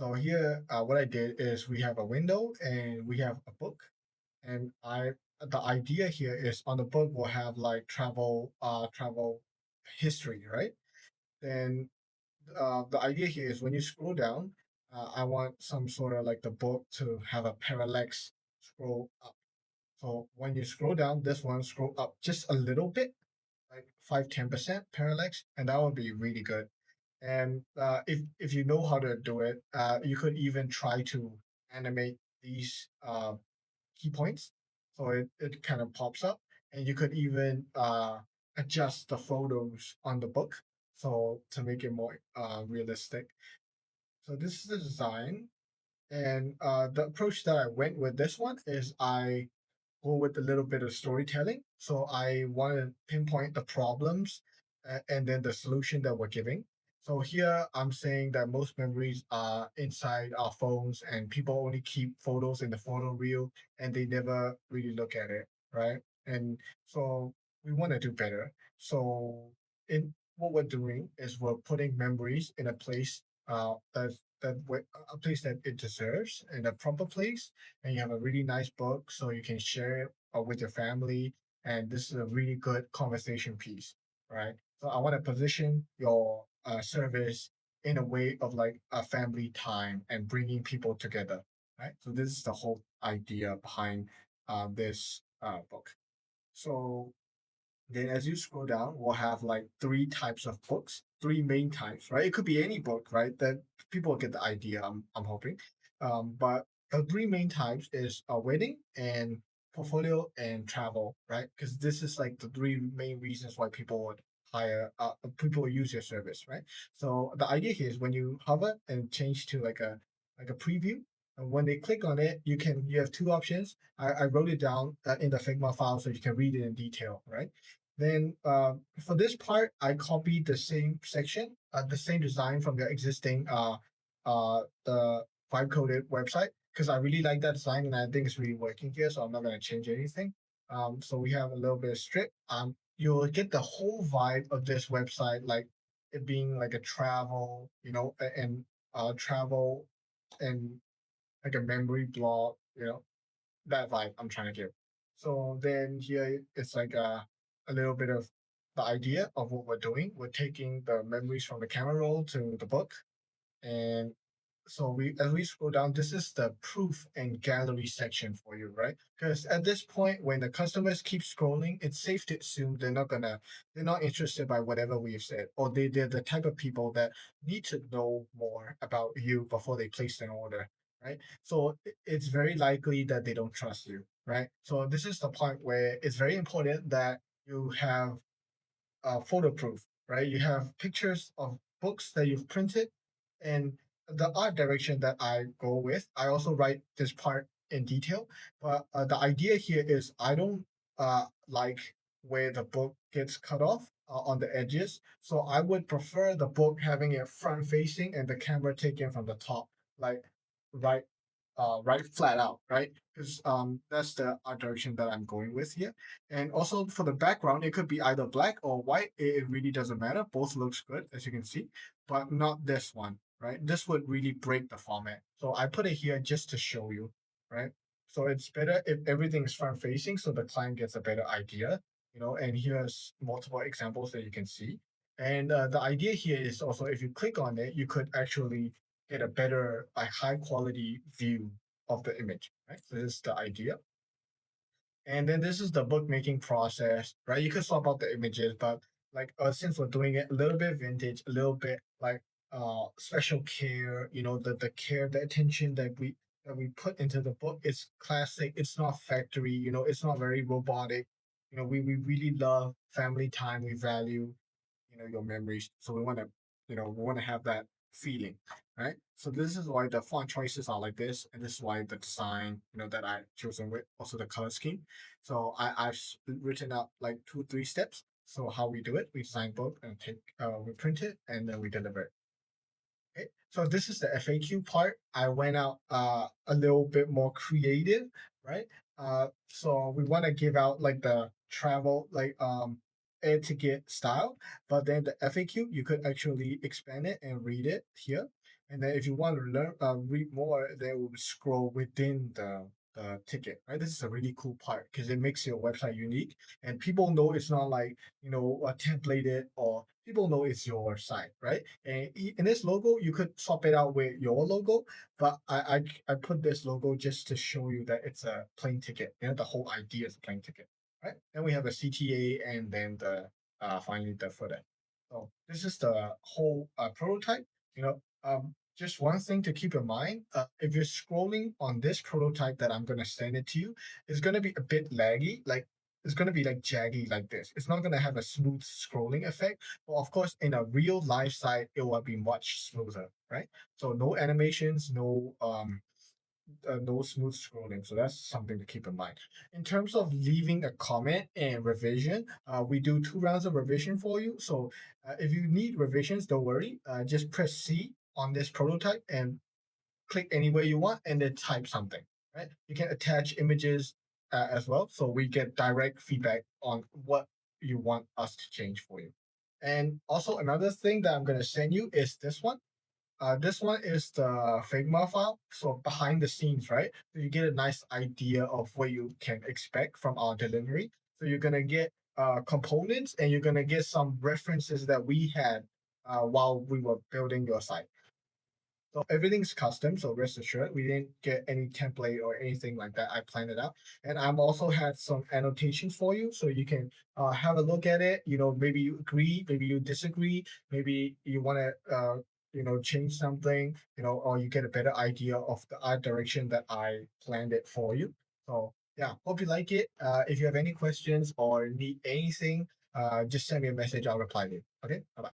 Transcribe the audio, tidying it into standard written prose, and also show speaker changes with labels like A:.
A: So here, what I did is we have a window and we have a book, and the idea here is on the book we'll have like travel history, right? Then the idea here is when you scroll down, I want some sort of like the book to have a parallax scroll up. So when you scroll down, this one scroll up just a little bit, like 5-10% parallax, and that would be really good. And if you know how to do it, you could even try to animate these key points, so it kind of pops up, and you could even adjust the photos on the book so to make it more realistic. So this is the design, and the approach that I went with this one is I go with a little bit of storytelling. So I want to pinpoint the problems and then the solution that we're giving. So here I'm saying that most memories are inside our phones and people only keep photos in the photo reel and they never really look at it, right? And so we want to do better. So in what we're doing is we're putting memories in a place a place that it deserves, in a proper place, and you have a really nice book so you can share it with your family. And this is a really good conversation piece, right? So I want to position your service in a way of like a family time and bringing people together, right? So this is the whole idea behind this book. So then as you scroll down, we'll have like three types of books, three main types, right? It could be any book, right? That people get the idea, I'm hoping. But the three main types is a wedding and portfolio and travel, right? Because this is like the three main reasons why people use your service, right? So the idea here is when you hover and change to like a preview, and when they click on it, you have two options. I wrote it down in the Figma file so you can read it in detail, right? Then for this part, I copied the same section, the same design from the existing the vibe coded website because I really like that design and I think it's really working here. So I'm not going to change anything. So we have a little bit of strip. You'll get the whole vibe of this website, like it being like a travel, and travel and like a memory blog, that vibe I'm trying to give. So then here it's like a little bit of the idea of what we're doing. We're taking the memories from the camera roll to the book, and so we as we scroll down, this is the proof and gallery section for you, right? Because at this point, when the customers keep scrolling, it's safe to assume they're not interested by whatever we've said, or they're the type of people that need to know more about you before they place an order, right? So it's very likely that they don't trust you, right? So this is the point where it's very important that you have photo proof, right? You have pictures of books that you've printed, and the art direction that I go with. I also write this part in detail, but the idea here is I don't like where the book gets cut off on the edges. So I would prefer the book having it front facing and the camera taken from the top, like right, right flat out, right? Because that's the art direction that I'm going with here. And also for the background, it could be either black or white. It really doesn't matter. Both looks good, as you can see, but not this one, right? This would really break the format. So I put it here just to show you, right? So it's better if everything is front facing so the client gets a better idea, and here's multiple examples that you can see. And the idea here is also if you click on it, you could actually get a better, a high quality view of the image, right? So this is the idea. And then this is the bookmaking process, right? You can swap out the images, but like since we're doing it a little bit vintage, a little bit like special care, the care, the attention that we put into the book is classic. It's not factory, it's not very robotic. We really love family time. We value your memories, so we want to have that feeling, right? So this is why the font choices are like this, and this is why the design that I chosen with also the color scheme. So I've written out like 2 3 steps. So how we do it, we design book and we print it and then we deliver it. Okay, so this is the FAQ part. I went out a little bit more creative, right? So we want to give out like the travel, like air ticket style, but then the FAQ you could actually expand it and read it here. And then if you want to learn, read more, they will scroll within the ticket, right? This is a really cool part because it makes your website unique, and people know it's not like templated, or people know it's your site, right? And in this logo, you could swap it out with your logo, but I put this logo just to show you that it's a plain ticket. The whole idea is a plain ticket, right? Then we have a CTA, and then the finally the footer. So this is the whole prototype. Just one thing to keep in mind, if you're scrolling on this prototype that I'm going to send it to you, it's going to be a bit laggy. Like it's going to be like jaggy like this. It's not going to have a smooth scrolling effect. But of course, in a real live site, it will be much smoother, right? So no animations, no smooth scrolling. So that's something to keep in mind. In terms of leaving a comment and revision, we do 2 rounds of revision for you. So if you need revisions, don't worry. Just press C on this prototype and click anywhere you want, and then type something. Right? You can attach images as well, so we get direct feedback on what you want us to change for you. And also another thing that I'm going to send you is this one. This one is the Figma file, so behind the scenes, right? So you get a nice idea of what you can expect from our delivery. So you're gonna get components, and you're gonna get some references that we had while we were building your site. So everything's custom, so rest assured we didn't get any template or anything like that. I planned it out, and I'm also had some annotations for you, so you can have a look at it. Maybe you agree, maybe you disagree, maybe you want to change something, or you get a better idea of the art direction that I planned it for you. So yeah, hope you like it. If you have any questions or need anything, just send me a message. I'll reply to you. Okay, bye bye.